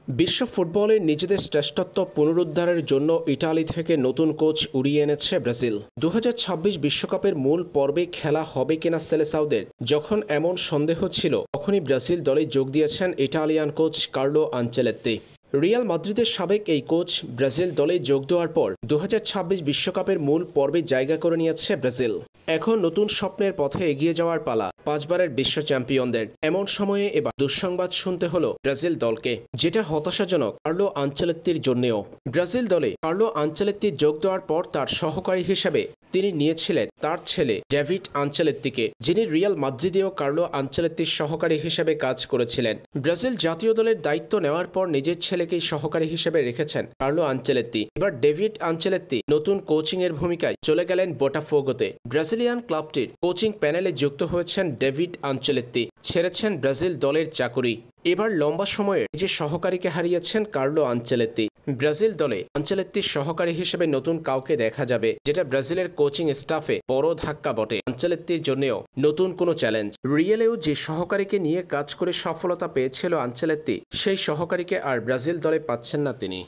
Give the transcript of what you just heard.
বিশ্ব ফুটবলে নিজেদের শ্রেষ্ঠত্ব পুনরুদ্ধারের জন্য ইতালি থেকে নতুন কোচ উড়িয়ে এনেছে ব্রাজিল। ২০২৬ বিশ্বকাপের মূল পর্বে খেলা হবে কিনা সেলেসাওদের যখন এমন সন্দেহ ছিল, তখনই ব্রাজিল দলে যোগ দিয়েছেন Italian coach Carlo Ancelotti. Real মাদ্রিদের সাবেক এই কোচ ব্রাজিল দলে যোগ দেওয়ার পর ২০২৬ বিশ্বকাপের মূল পর্বে জায়গা করে নিয়েছে ব্রাজিল। এখন নতুন স্বপ্নের পথে এগিয়ে যাওয়ার পালা পাঁচবারের বিশ্ব চ্যাম্পিয়নদের। এমন সময়ে এবার দুঃসংবাদ শুনতে হলো ব্রাজিল দলকে, যেটা হতাশাজনক কার্লো আনচেলত্তির জন্যেও। ব্রাজিল দলে কার্লো আনচেলত্তি যোগ দেওয়ার পর তার সহকারী হিসেবে তিনি নিয়েছিলেন তার ছেলে ডেভিড আনচেলত্তিকে, যিনি রিয়াল মাদ্রিদেও কার্লো আনচেলত্তির সহকারী হিসেবে কাজ করেছিলেন। ব্রাজিল জাতীয় দলের দায়িত্ব নেওয়ার পর নিজের ছেলেকেই সহকারী হিসেবে রেখেছেন কার্লো আনচেলত্তি। এবার ডেভিড আনচেলত্তি নতুন কোচিং এর ভূমিকায় চলে গেলেন বোটাফোগোতে। ব্রাজিলিয়ান ক্লাবটির কোচিং প্যানেলে যুক্ত হয়েছেন ডেভিড আনচেলত্তি, ছেড়েছেন ব্রাজিল দলের চাকুরি। এবার লম্বা সময়ে নিজের সহকারীকে হারিয়েছেন কার্লো আনচেলত্তি। ব্রাজিল দলে আনচেলত্তির সহকারী হিসেবে নতুন কাউকে দেখা যাবে, যেটা ব্রাজিলের কোচিং স্টাফে বড় ধাক্কা বটে। আনচেলত্তির জন্যও নতুন কোনো চ্যালেঞ্জ। রিয়েলেও যে সহকারীকে নিয়ে কাজ করে সফলতা পেয়েছিল আনচেলত্তি, সেই সহকারীকে আর ব্রাজিল দলে পাচ্ছেন না তিনি।